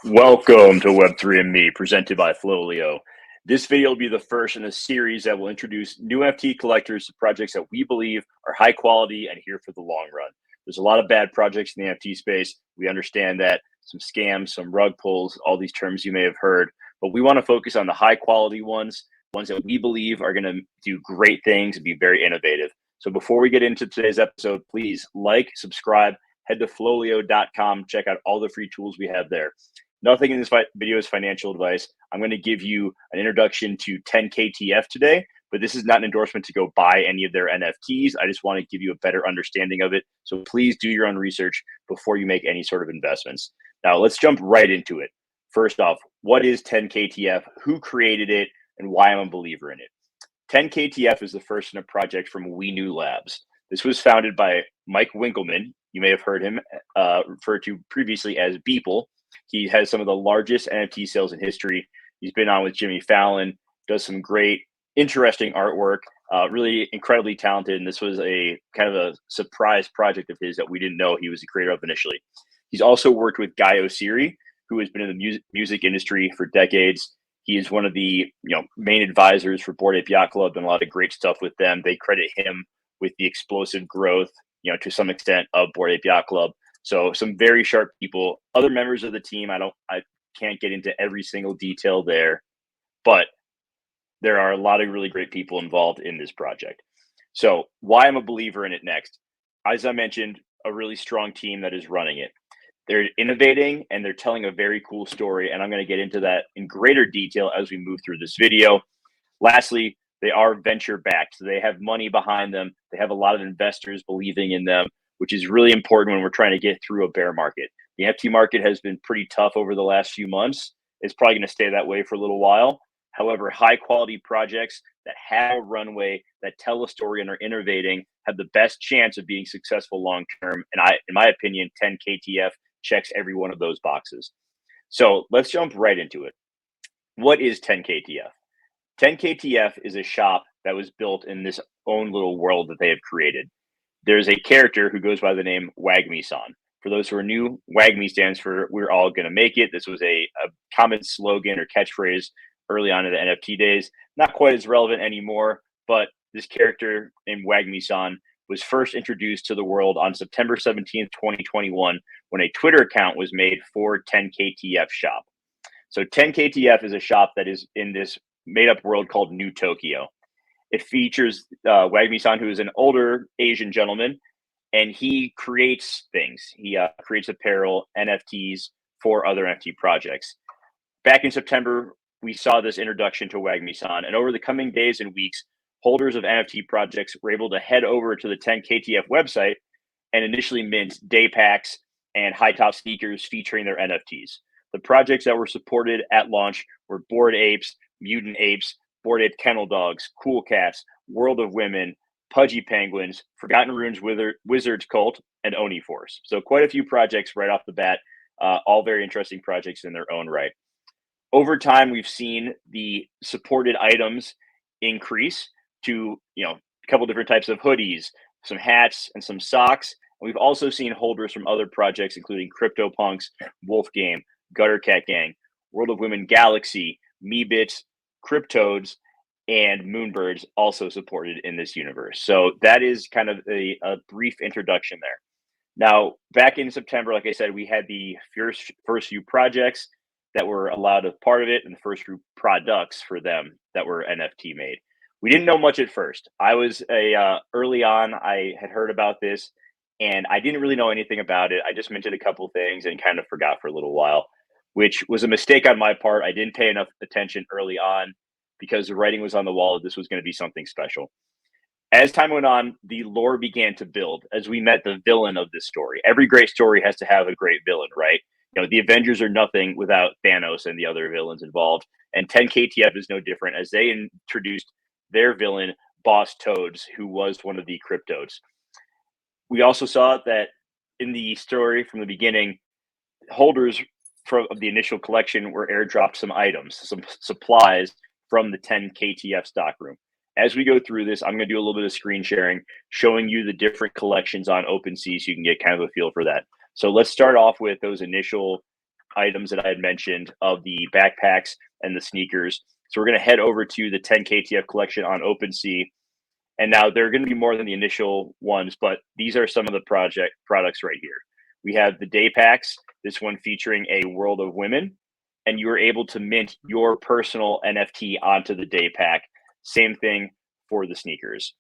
Welcome to Web3 and Me, presented by Flolio. This video will be the first in a series that will introduce new NFT collectors to projects that we believe are high quality and here for the long run. There's a lot of bad projects in the NFT space. We understand that, some scams, some rug pulls, all these terms you may have heard, but we want to focus on the high quality ones that we believe are going to do great things and be very innovative. So before we get into today's episode, please like, subscribe, head to flolio.com, check out all the free tools we have there. Nothing in this video is financial advice. I'm going to give you an introduction to 10KTF today, but this is not an endorsement to go buy any of their NFTs. I just want to give you a better understanding of it. So please do your own research before you make any sort of investments. Now let's jump right into it. First off, what is 10KTF? Who created it? And why I'm a believer in it? 10KTF is the first in a project from We New Labs. This was founded by Mike Winkleman. You may have heard him referred to previously as Beeple. He has some of the largest NFT sales in history. He's been on with Jimmy Fallon, does some great, interesting artwork, really incredibly talented. And this was a kind of a surprise project of his that we didn't know he was the creator of initially. He's also worked with Guy Oseary, who has been in the music industry for decades. He is one of the main advisors for Bored Ape Yacht Club, and a lot of great stuff with them. They credit him with the explosive growth, to some extent, of Bored Ape Yacht Club. So some very sharp people. Other members of the team, I can't get into every single detail there, but there are a lot of really great people involved in this project. So why I'm a believer in it next. As I mentioned, a really strong team that is running it. They're innovating and they're telling a very cool story, and I'm going to get into that in greater detail as we move through this video. Lastly, they are venture backed, so they have money behind them. They have a lot of investors believing in them, which is really important when we're trying to get through a bear market. The NFT market has been pretty tough over the last few months. It's probably going to stay that way for a little while. However, high quality projects that have a runway, that tell a story and are innovating, have the best chance of being successful long term. And in my opinion, 10KTF checks every one of those boxes. So let's jump right into it. What is 10KTF? 10KTF is a shop that was built in this own little world that they have created. There's a character who goes by the name Wagme-san. For those who are new, Wagme stands for "We're all gonna make it." This was a common slogan or catchphrase early on in the NFT days. Not quite as relevant anymore, but this character named Wagme-san was first introduced to the world on September 17th, 2021, when a Twitter account was made for 10KTF shop. So 10KTF is a shop that is in this made-up world called New Tokyo. It features Wagme-san, who is an older Asian gentleman, and he creates things. He creates apparel, NFTs for other NFT projects. Back in September, we saw this introduction to Wagme-san, and over the coming days and weeks, holders of NFT projects were able to head over to the 10KTF website and initially mint day packs and high top sneakers featuring their NFTs. The projects that were supported at launch were Bored Apes, Mutant Apes, Bored Ape Kennel Dogs, Cool Cats, World of Women, Pudgy Penguins, Forgotten Runes Wizards Cult, and Oni Force. So quite a few projects right off the bat, all very interesting projects in their own right. Over time, we've seen the supported items increase to a couple different types of hoodies, some hats, and some socks. And we've also seen holders from other projects, including CryptoPunks, Wolf Game, Gutter Cat Gang, World of Women Galaxy, Meebits, Cryptodes, and Moonbirds also supported in this universe. So that is kind of a brief introduction there. Now, back in September, like I said, we had the first few projects that were allowed a part of it, and the first few products for them that were NFT made. We didn't know much at first. I was early on, I had heard about this, and I didn't really know anything about it. I just mentioned a couple things and kind of forgot for a little while, which was a mistake on my part. I didn't pay enough attention early on because the writing was on the wall that this was going to be something special. As time went on, the lore began to build as we met the villain of this story. Every great story has to have a great villain, right? The Avengers are nothing without Thanos and the other villains involved. And 10KTF is no different, as they introduced their villain, Boss Toads, who was one of the Cryptodes. We also saw that in the story from the beginning, holders of the initial collection were airdropped some items, some supplies from the 10KTF stockroom. As we go through this, I'm going to do a little bit of screen sharing, showing you the different collections on OpenSea so you can get kind of a feel for that. So let's start off with those initial items that I had mentioned of the backpacks and the sneakers. So we're going to head over to the 10 KTF collection on OpenSea. And now there are going to be more than the initial ones, but these are some of the project products right here. We have the day packs, this one featuring a world of women, and you were able to mint your personal NFT onto the day pack. Same thing for the sneakers.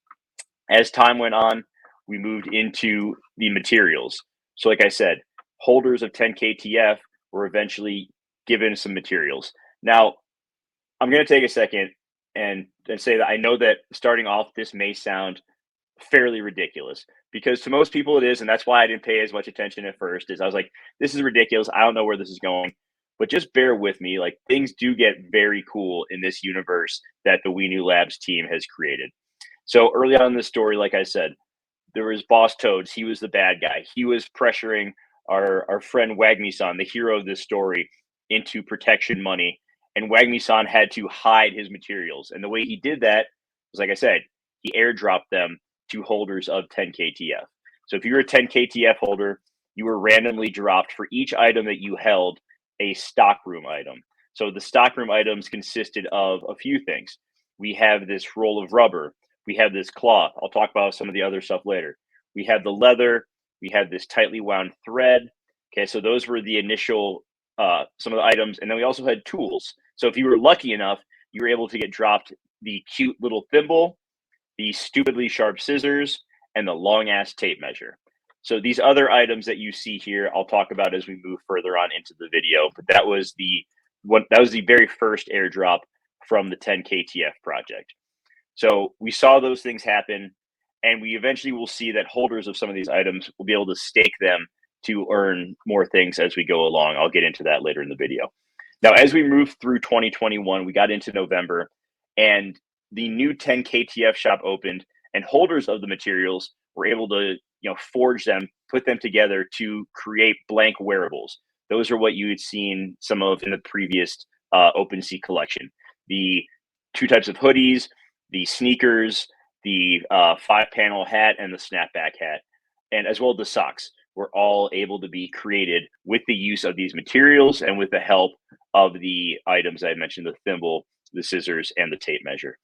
As time went on, we moved into the materials. So, like I said, holders of 10 KTF were eventually given some materials. Now, I'm going to take a second and say that I know that starting off, this may sound fairly ridiculous because to most people it is, and that's why I didn't pay as much attention at first. Is I was like, this is ridiculous. I don't know where this is going, but just bear with me. Like things do get very cool in this universe that the We New Labs team has created. So early on in the story, like I said, there was Boss Toads. He was the bad guy. He was pressuring our friend Wagmi-san, the hero of this story, into protection money. And Wagmi-san had to hide his materials. And the way he did that was, like I said, he airdropped them to holders of 10 KTF. So if you were a 10 KTF holder, you were randomly dropped for each item that you held a stockroom item. So the stockroom items consisted of a few things. We have this roll of rubber. We have this cloth. I'll talk about some of the other stuff later. We have the leather. We have this tightly wound thread. Okay, so those were the initial some of the items, and then we also had tools. So if you were lucky enough, you were able to get dropped the cute little thimble, the stupidly sharp scissors, and the long ass tape measure. So these other items that you see here, I'll talk about as we move further on into the video. But that was the very first airdrop from the 10 KTF project. So we saw those things happen, and we eventually will see that holders of some of these items will be able to stake them to earn more things as we go along. I'll get into that later in the video. Now, as we move through 2021, we got into November, and the new 10 KTF shop opened, and holders of the materials were able to, forge them, put them together to create blank wearables. Those are what you had seen some of in the previous OpenSea collection. The two types of hoodies, the sneakers, the 5-panel hat, and the snapback hat, and as well as the socks were all able to be created with the use of these materials and with the help of the items I mentioned, the thimble, the scissors, and the tape measure.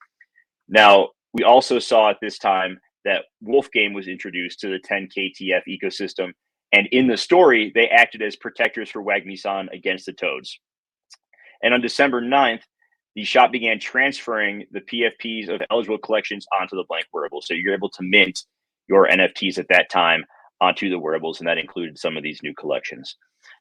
Now, we also saw at this time that Wolf Game was introduced to the 10 KTF ecosystem, and in the story, they acted as protectors for Wagmi-san against the Toads. And on December 9th, the shop began transferring the PFPs of eligible collections onto the blank wearables. So you're able to mint your NFTs at that time onto the wearables, and that included some of these new collections.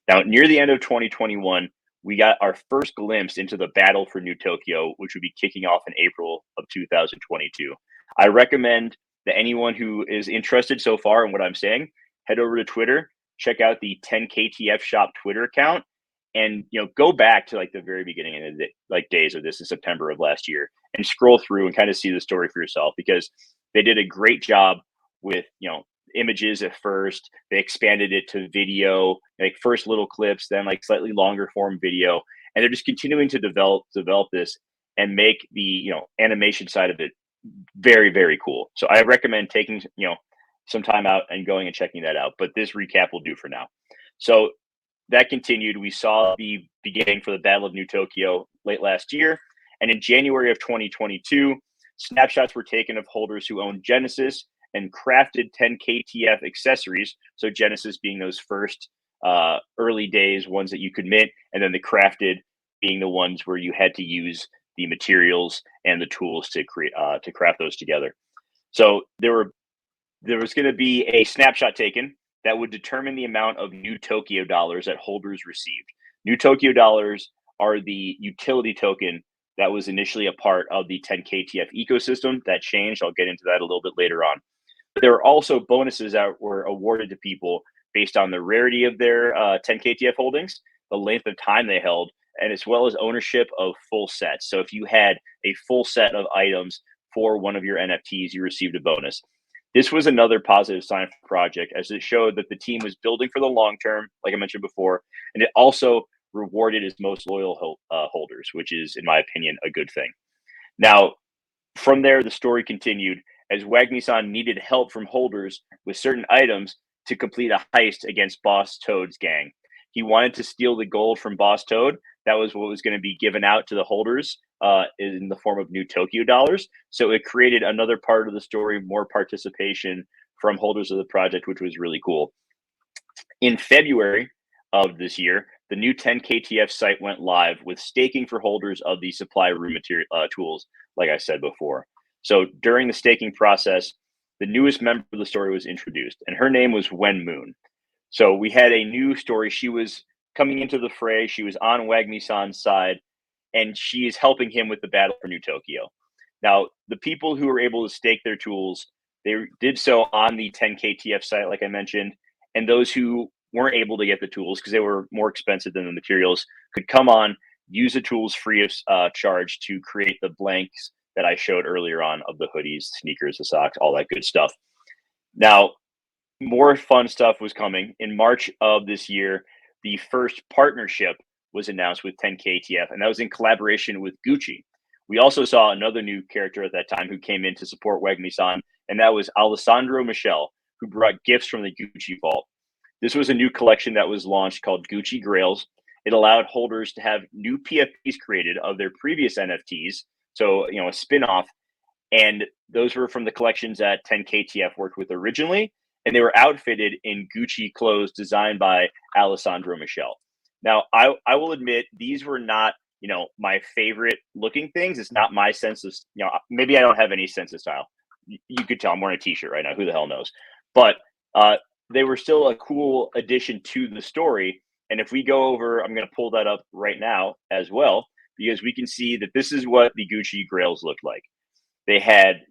Now, near the end of 2021, we got our first glimpse into the battle for New Tokyo, which would be kicking off in April of 2022. I recommend that anyone who is interested so far in what I'm saying, head over to Twitter, check out the 10 KTF shop Twitter account, and go back to like the very beginning of the days of this in September of last year and scroll through and kind of see the story for yourself, because they did a great job with images at first. They expanded it to video, like first little clips, then like slightly longer form video, and they're just continuing to develop this and make the animation side of it very, very cool. So I recommend taking some time out and going and checking that out, but this recap will do for now. So that continued. We saw the beginning for the Battle of New Tokyo late last year, and in January of 2022, snapshots were taken of holders who owned Genesis and crafted 10 KTF accessories. So Genesis being those first early days ones that you could mint, and then the crafted being the ones where you had to use the materials and the tools to create to craft those together. So there was going to be a snapshot taken that would determine the amount of New Tokyo dollars that holders received. New Tokyo dollars are the utility token that was initially a part of the 10 KTF ecosystem. That changed. I'll get into that a little bit later on. But there were also bonuses that were awarded to people based on the rarity of their 10 KTF holdings, the length of time they held, and as well as ownership of full sets. So if you had a full set of items for one of your NFTs, you received a bonus. This was another positive sign for the project, as it showed that the team was building for the long term, like I mentioned before, and it also rewarded its most loyal holders, which is, in my opinion, a good thing. Now, from there, the story continued as Wagmi-san needed help from holders with certain items to complete a heist against Boss Toad's gang. he wanted to steal the gold from Boss Toad. That was what was going to be given out to the holders in the form of new Tokyo dollars. So it created another part of the story, more participation from holders of the project, which was really cool. In February of this year, the new 10KTF site went live with staking for holders of the supply room material tools, like I said before. So during the staking process, the newest member of the story was introduced, and her name was Wen Moon. So we had a new story. She was coming into the fray. She was on Wagmi-san's side, and she is helping him with the battle for New Tokyo. Now, the people who were able to stake their tools, they did so on the 10KTF site, like I mentioned, and those who weren't able to get the tools because they were more expensive than the materials could come on, use the tools free of charge to create the blanks that I showed earlier on of the hoodies, sneakers, the socks, all that good stuff. Now, more fun stuff was coming. In March of this year, the first partnership was announced with 10KTF, and that was in collaboration with Gucci. We also saw another new character at that time who came in to support Wagmi-san, and that was Alessandro Michel, who brought gifts from the Gucci vault. This was a new collection that was launched called Gucci Grails. It allowed holders to have new PFPs created of their previous NFTs, so a spin-off, and those were from the collections that 10KTF worked with originally, and they were outfitted in Gucci clothes designed by Alessandro Michel. Now, I will admit these were not, my favorite looking things. It's not my sense of, maybe I don't have any sense of style. You could tell I'm wearing a t-shirt right now. Who the hell knows? But they were still a cool addition to the story. And if we go over, I'm going to pull that up right now as well, because we can see that this is what the Gucci Grails looked like. They had,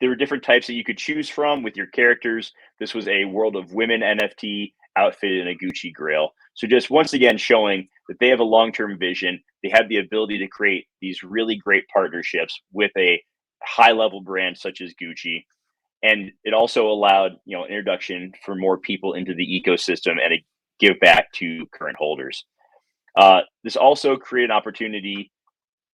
there were different types that you could choose from with your characters. This was a World of Women NFT outfitted in a Gucci Grail. So just once again showing that they have a long-term vision. They have the ability to create these really great partnerships with a high-level brand such as Gucci. And it also allowed, an introduction for more people into the ecosystem and a give back to current holders. This also created an opportunity,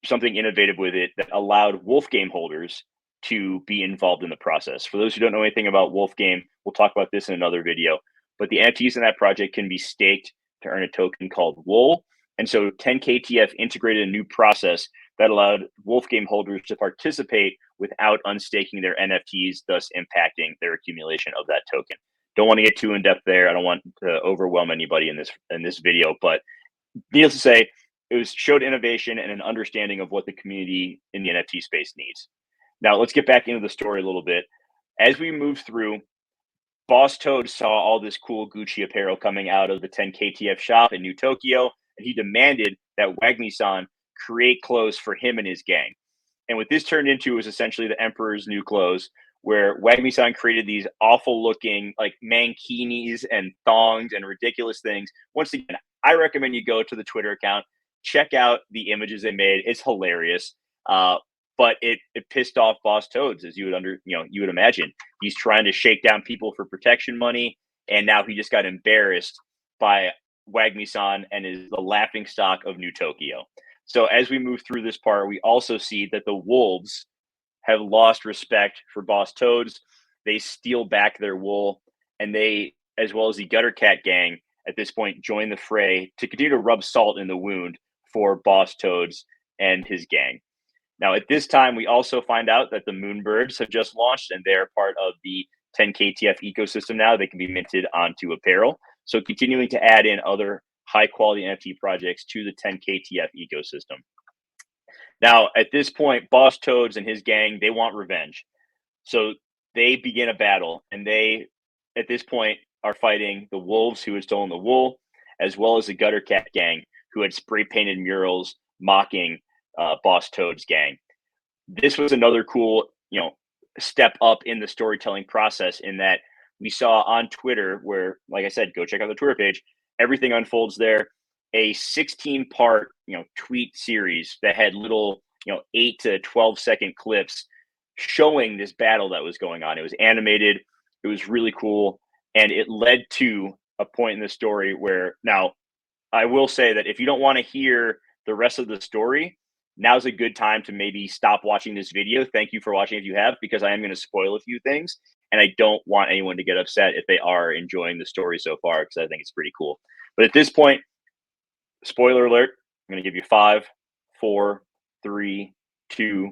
something innovative with it that allowed Wolf Game holders to be involved in the process. For those who don't know anything about Wolf Game, we'll talk about this in another video, but the NFTs in that project can be staked to earn a token called WOL. And so 10KTF integrated a new process that allowed Wolf Game holders to participate without unstaking their NFTs, thus impacting their accumulation of that token. Don't want to get too in depth there. I don't want to overwhelm anybody in this video, but needless to say, it showed innovation and an understanding of what the community in the NFT space needs. Now, let's get back into the story a little bit. As we move through, Boss Toad saw all this cool Gucci apparel coming out of the 10KTF shop in New Tokyo, and he demanded that Wagmi-san create clothes for him and his gang. And what this turned into was essentially the Emperor's New Clothes, where Wagmi-san created these awful looking like mankinis and thongs and ridiculous things. Once again, I recommend you go to the Twitter account, check out the images they made. It's hilarious. But it pissed off Boss Toads, as you would imagine. He's trying to shake down people for protection money, and now he just got embarrassed by Wagmi-san and is the laughing stock of New Tokyo. So as we move through this part, we also see that the wolves have lost respect for Boss Toads. They steal back their wool, and they, as well as the Gutter Cat gang, at this point join the fray to continue to rub salt in the wound for Boss Toads and his gang. Now, at this time, we also find out that the Moonbirds have just launched, and they're part of the 10KTF ecosystem now. They can be minted onto apparel. So continuing to add in other high-quality NFT projects to the 10KTF ecosystem. Now, at this point, Boss Toads and his gang, they want revenge. So they begin a battle, and they, at this point, are fighting the wolves who had stolen the wool, as well as the Gutter Cat gang, who had spray-painted murals mocking Boss Toad's gang. This was another cool, step up in the storytelling process, in that we saw on Twitter, where, like I said, go check out the Twitter page. Everything unfolds there. A 16-part, tweet series that had little, 8 to 12-second clips showing this battle that was going on. It was animated. It was really cool, and it led to a point in the story where, now, I will say that if you don't want to hear the rest of the story, now's a good time to maybe stop watching this video. Thank you for watching if you have, because I am going to spoil a few things, and I don't want anyone to get upset if they are enjoying the story so far, because I think it's pretty cool. But at this point, spoiler alert, I'm going to give you 5, 4, 3, 2,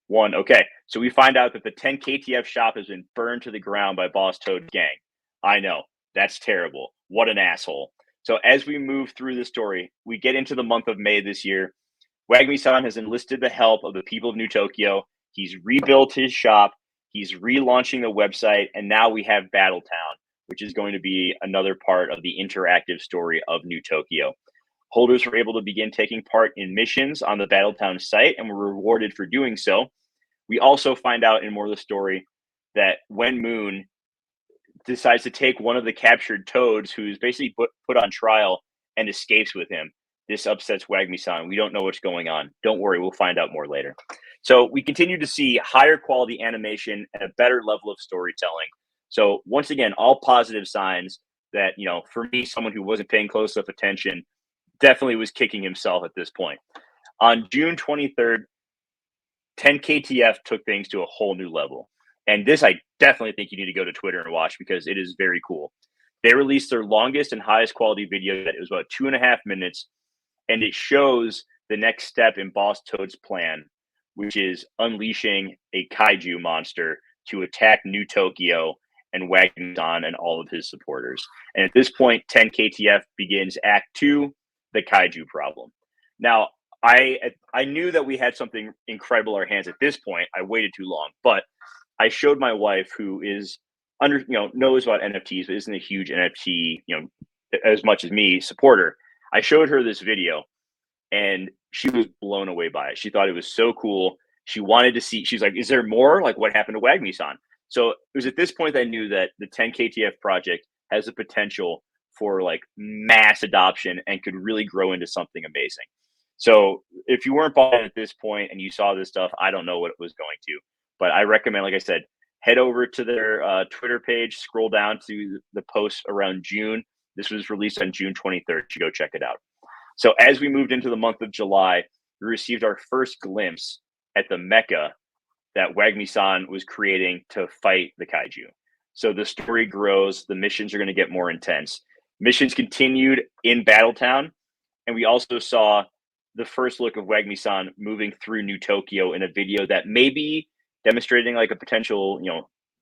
1. Okay, so we find out that the 10 KTF shop has been burned to the ground by Boss Toad's gang. I know, that's terrible. What an asshole. So as we move through the story, we get into the month of May this year. Wagmi-san has enlisted the help of the people of New Tokyo. He's rebuilt his shop. He's relaunching the website. And now we have Battletown, which is going to be another part of the interactive story of New Tokyo. Holders were able to begin taking part in missions on the Battletown site and were rewarded for doing so. We also find out in more of the story that when Moon decides to take one of the captured toads, who's basically put on trial, and escapes with him, this upsets Wagmi-san. We don't know what's going on. Don't worry, we'll find out more later. So we continue to see higher quality animation and a better level of storytelling. So once again, all positive signs that, for me, someone who wasn't paying close enough attention, definitely was kicking himself at this point. On June 23rd, 10 KTF took things to a whole new level. And this, I definitely think you need to go to Twitter and watch because it is very cool. They released their longest and highest quality video. It was about 2.5 minutes. And it shows the next step in Boss Toad's plan, which is unleashing a kaiju monster to attack New Tokyo and Wagmi-san and all of his supporters. And at this point, 10 KTF begins Act 2, the kaiju problem. Now, I knew that we had something incredible in our hands at this point. I waited too long, but I showed my wife, who is knows about NFTs, but isn't a huge NFT, as much as me, supporter. I showed her this video and she was blown away by it. She thought it was so cool. She wanted to see, she's like, is there more? Like, what happened to Wagmi-san? So it was at this point that I knew that the 10 KTF project has the potential for like mass adoption and could really grow into something amazing. So if you weren't bought at this point and you saw this stuff, I don't know what it was going to, but I recommend, like I said, head over to their Twitter page, scroll down to the post around June. This was released on June 23rd. You go check it out. So as we moved into the month of July, we received our first glimpse at the mecha that Wagmi-san was creating to fight the kaiju. So the story grows. The missions are going to get more intense. Missions continued in Battletown, and we also saw the first look of Wagmi-san moving through New Tokyo in a video that may be demonstrating like a potential,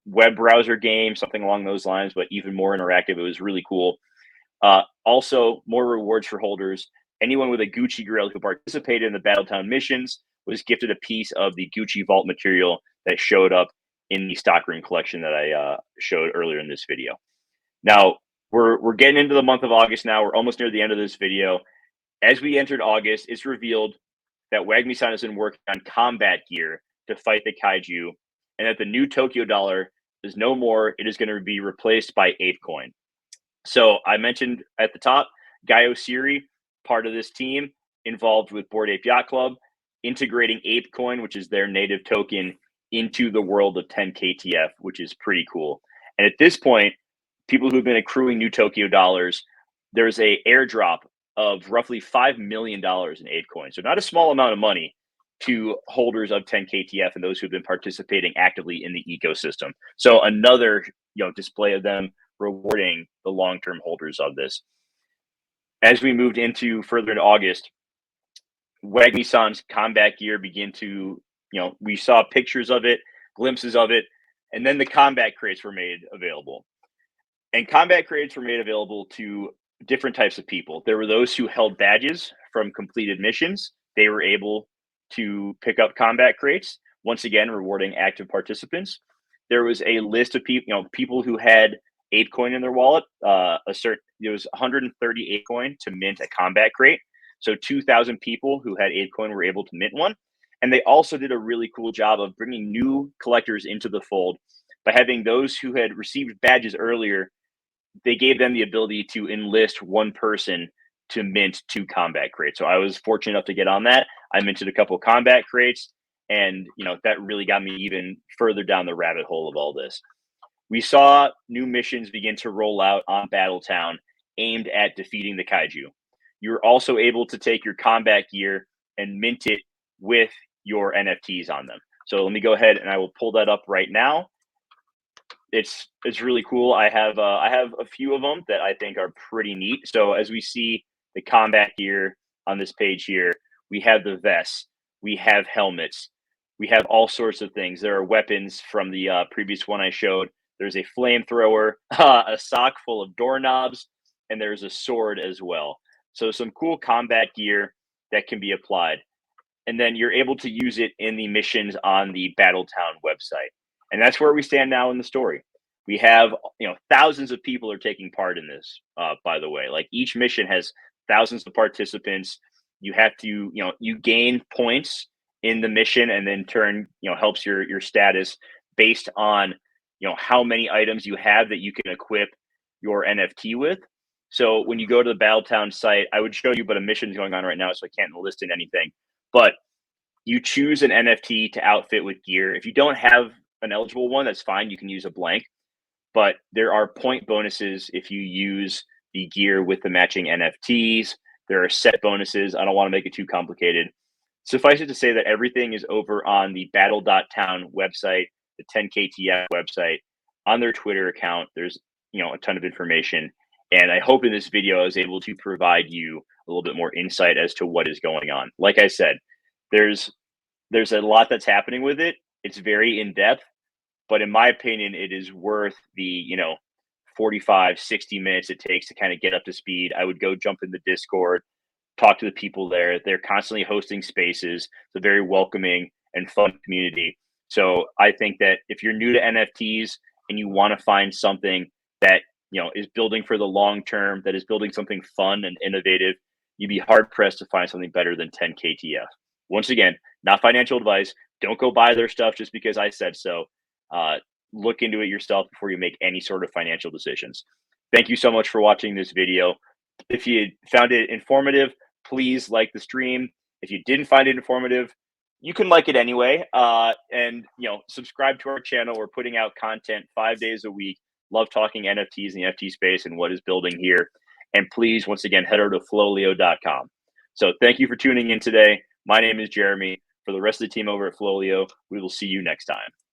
web browser game, something along those lines, but even more interactive. It was really cool. Also, more rewards for holders. Anyone with a Gucci grill who participated in the Battletown missions was gifted a piece of the Gucci Vault material that showed up in the stockroom collection that I showed earlier in this video. Now, we're getting into the month of August now. We're almost near the end of this video. As we entered August, it's revealed that Wagmi-san has been working on combat gear to fight the kaiju, and that the new Tokyo dollar is no more. It is going to be replaced by ApeCoin. So I mentioned at the top, Gaio Siri, part of this team, involved with Bored Ape Yacht Club, integrating ApeCoin, which is their native token, into the world of 10 KTF, which is pretty cool. And at this point, people who've been accruing new Tokyo dollars, there's a airdrop of roughly $5 million in ApeCoin. So not a small amount of money to holders of 10 KTF and those who've been participating actively in the ecosystem. So another display of them rewarding the long-term holders of this. As we moved further into August, Wagmi-san's combat gear began to, we saw pictures of it, glimpses of it, and then the combat crates were made available. And combat crates were made available to different types of people. There were those who held badges from completed missions. They were able to pick up combat crates, once again rewarding active participants. There was a list of people who had ApeCoin in their wallet. There was 130 ApeCoin to mint a combat crate. So 2,000 people who had ApeCoin were able to mint one. And they also did a really cool job of bringing new collectors into the fold by having those who had received badges earlier. They gave them the ability to enlist one person to mint 2 combat crates. So I was fortunate enough to get on that. I minted a couple of combat crates, and that really got me even further down the rabbit hole of all this. We saw new missions begin to roll out on Battletown aimed at defeating the kaiju. You're also able to take your combat gear and mint it with your NFTs on them. So let me go ahead and I will pull that up right now. it's really cool. I have a few of them that I think are pretty neat. So as we see the combat gear on this page here, we have the vests, we have helmets, we have all sorts of things. There are weapons from the previous one I showed. There's a flamethrower, a sock full of doorknobs, and there's a sword as well. So some cool combat gear that can be applied, and then you're able to use it in the missions on the Battletown website. And that's where we stand now in the story. We have, thousands of people are taking part in this. By the way, like each mission has thousands of participants. You have to, you gain points in the mission, and then turn, helps your status based on, how many items you have that you can equip your NFT with. So when you go to the Battletown site, I would show you, but a mission's going on right now, so I can't list in anything. But you choose an NFT to outfit with gear. If you don't have an eligible one, that's fine. You can use a blank, but there are point bonuses if you use the gear with the matching NFTs. There are set bonuses. I don't want to make it too complicated. Suffice it to say that everything is over on the battle.town website, the 10KTF website, on their Twitter account. There's, a ton of information. And I hope in this video I was able to provide you a little bit more insight as to what is going on. Like I said, there's there's a lot that's happening with it. It's very in depth, but in my opinion, it is worth the, 45, 60 minutes it takes to kind of get up to speed. I would go jump in the Discord, talk to the people there. They're constantly hosting spaces. It's a very welcoming and fun community. So I think that if you're new to NFTs and you want to find something that, is building for the long term, that is building something fun and innovative, you'd be hard pressed to find something better than 10KTF. Once again, not financial advice. Don't go buy their stuff just because I said so. Look into it yourself before you make any sort of financial decisions. Thank you so much for watching this video. If you found it informative, please like the stream. If you didn't find it informative, you can like it anyway. And subscribe to our channel. We're putting out content 5 days a week. Love talking NFTs and the NFT space and what is building here. And please, once again, head over to flolio.com. So thank you for tuning in today. My name is Jeremy. For the rest of the team over at Flolio, we will see you next time.